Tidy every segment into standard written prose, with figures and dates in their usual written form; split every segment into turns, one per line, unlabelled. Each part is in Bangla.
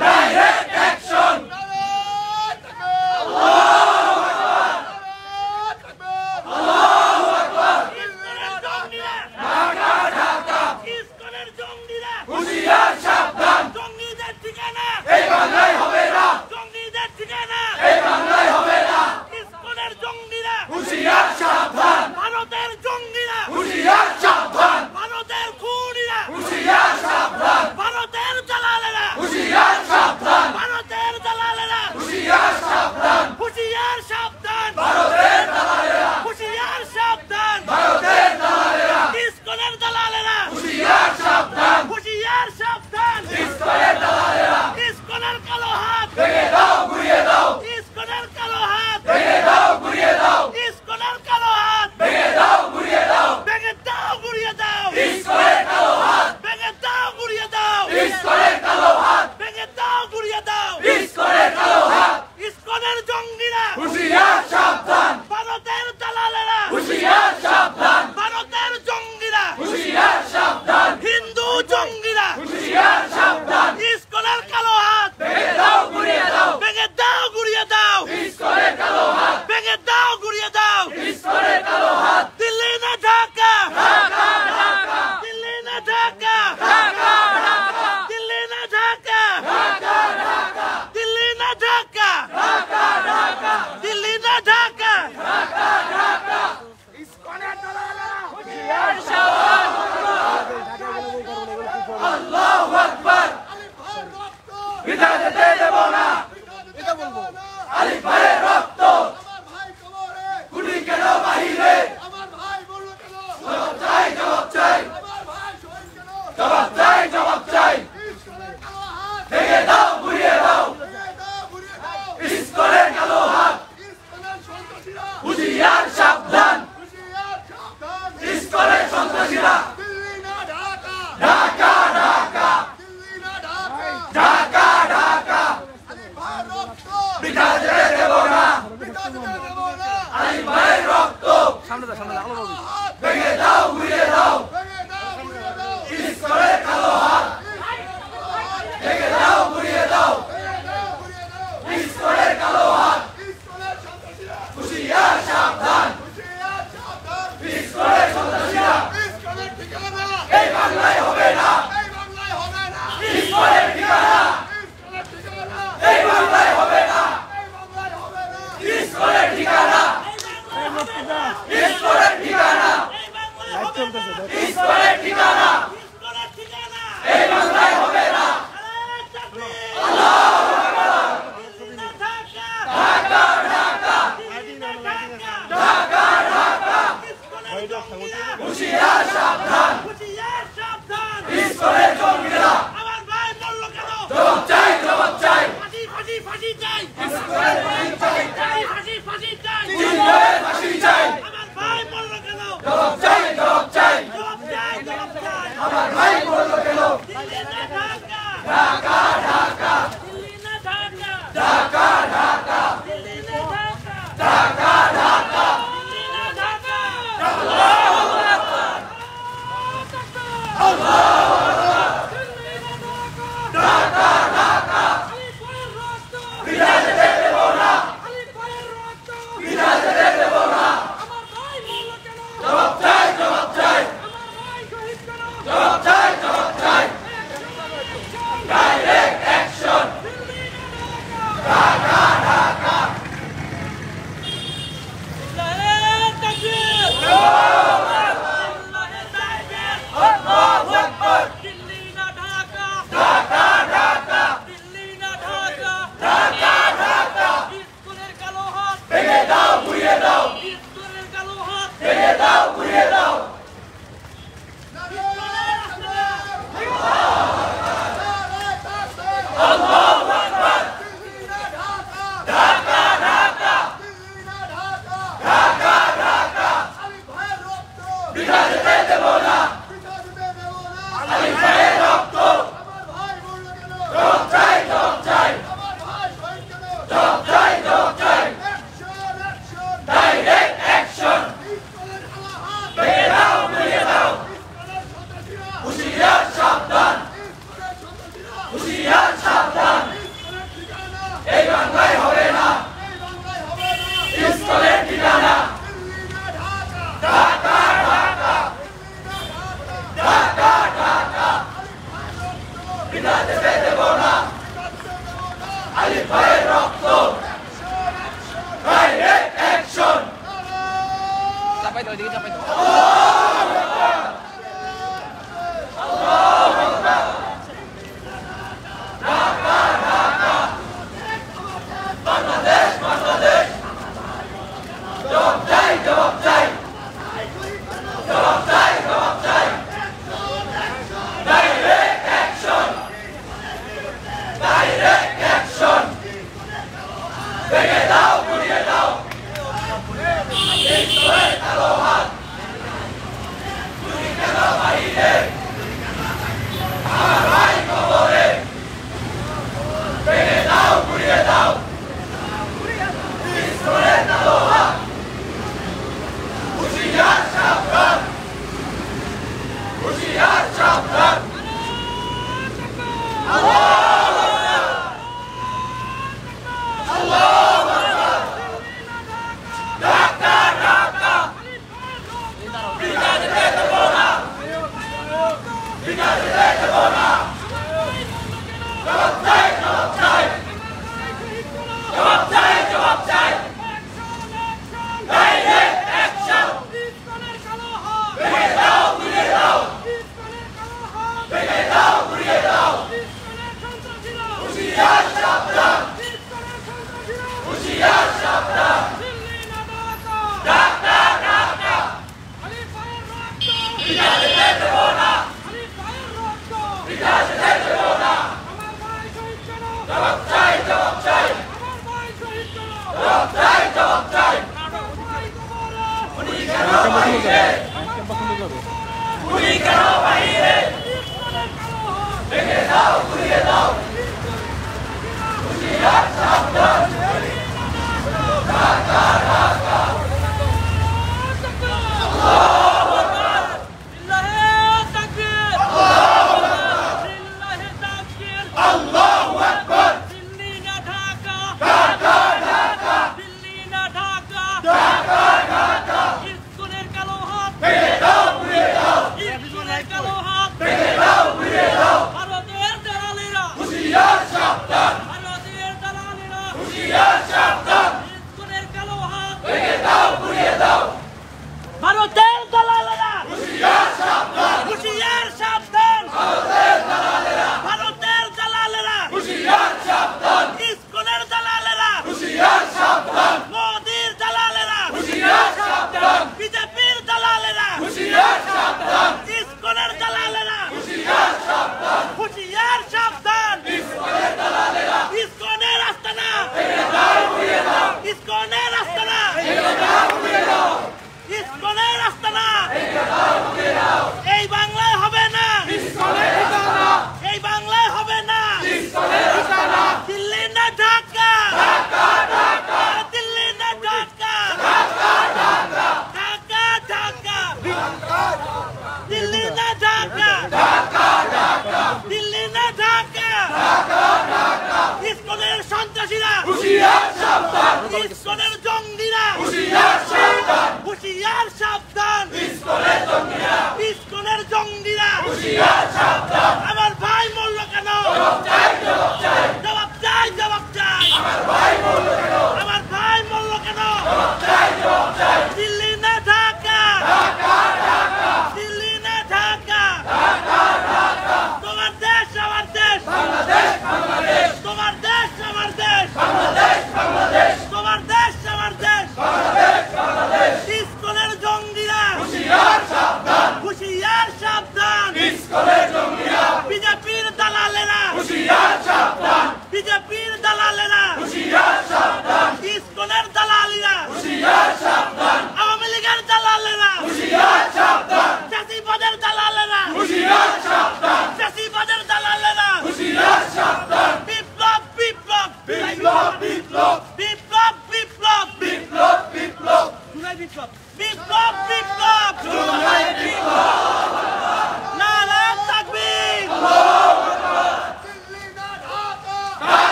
ডাইরেক্ট অ্যাকশন আল্লাহু আকবার ঢাকা ঢাকা ইসকনের জঙ্গিরা হুঁশিয়ার সাবধান জঙ্গিদের ঠিকানা এই বাংলায় হবে না জঙ্গিদের ঠিকানা এই বাংলায় হবে না ইসকনের জঙ্গিরা হুঁশিয়ার সাবধান ভারতের জঙ্গিরা হুঁশিয়ার সাবধান ভারতের খুনিরা হুঁশিয়ার সাবধান ভারতের দালালেরা হুঁশিয়ার সাবধান ভারতের দালালেরা হুঁশিয়ার সাবধান হুঁশিয়ার সাবধান ভারতের দালালেরা হুঁশিয়ার সাবধান ভারতের দালালেরা ইসকনের দালালেরা হুঁশিয়ার সাবধান হুঁশিয়ার সাবধান ইসকনের দালালেরা ইসকনের কালো হাত ভেঙে দাও গুড়িয়ে দাও ইসকনের কালো হাত ভেঙে দাও গুড়িয়ে দাও ইসকনের কালো হাত ভেঙে দাও গুড়িয়ে দাও ভেঙে দাও গুড়িয়ে দাও ইসকনের কালো হাত ভেঙে দাও গুড়িয়ে দাও ইসকনের কালো হাত ভেঙে দাও গুড়িয়ে দাও ইসকনের কালো হাত ইসকনের জঙ্গিরা হুঁশিয়ার সাবধান ভারতের দালালেরা হুঁশিয়ার সাবধান ভারতের জঙ্গিরা হুঁশিয়ার সাবধান হিন্দু জঙ্গিরা হুঁশিয়ার সাবধান ইসকনের কালো হাত ভেঙে দাও গুড়িয়ে দাও ভেঙে দাও গুড়িয়ে দাও ইসকনের কালো হাত ভেঙে দাও গুড়িয়ে দাও ইসকনের কালো হাত দিল্লি না ঢাকা ঢাকা ঢাকা দিল্লি না ঢাকা ঢাকা ঢাকা দিল্লি না ঢাকা ঢাকা ঢাকা দিল্লি না ঢাকা ঢাকা ঢাকা দিল্লি না ঢাকা ঢাকা ঢাকা ইসকনের দালালেরা হুঁশিয়ার সাবধান আল্লাহু আকবার বিদায় দিতে দেব না এটা বলবো আলিফ ভাইয়ের রক্ত আমার ভাই কবরে গুলি কেন বাহিরে আমার ভাই বলল কেন জবাব চাই জবাব চাই আমার ভাই শহীদ কেন জবাব চাই জবাব চাই ইসকনের কালো হাত ভেঙে দাও গুড়িয়ে দাও ভেঙে দাও গুড়িয়ে দাও ইসকনের কালো হাত ইসকনের সন্ত্রাসীরা হুঁশিয়ার সাবধান হুঁশিয়ার সাবধান ইসকনের সন্ত্রাসীরা দিল্লি না ঢাকা ঢাকা ঢাকা দিল্লি না ঢাকা ঢাকা ঢাকা আলিফ ভাইয়ের রক্ত বিদায় দিতে দেব না বিদায় দিতে দেব না আলিফ ভাইয়ের রক্ত সামনে দাও ভেঙে দাও গুড়িয়ে দাও ভেঙে দাও গুড়িয়ে দাও ইসকনের কালো হাত ভেঙে দাও গুড়িয়ে দাও ভেঙে দাও গুড়িয়ে দাও ইসকনের কালো হাত ইসকনের সন্ত্রাসীরা হুঁশিয়ার সাবধান হুঁশিয়ার সাবধান ইসকনের সন্ত্রাসীরা ইসকনের ঠিকানা এই বাংলায় হবে না এই বাংলায় হবে না ইসকনের ঠিকানা ইসকনের ঠিকানা এই বাংলায় হবে না এই বাংলায় হবে না ইসকনের ঠিকানা ইসকনের ঠিকানা এই বাংলায় হবে না
Sampai tuh, dikit sampai tuh.
হুঁশিয়ার সাবধান, ইসকনের জঙ্গিরা।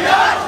হুঁশিয়ার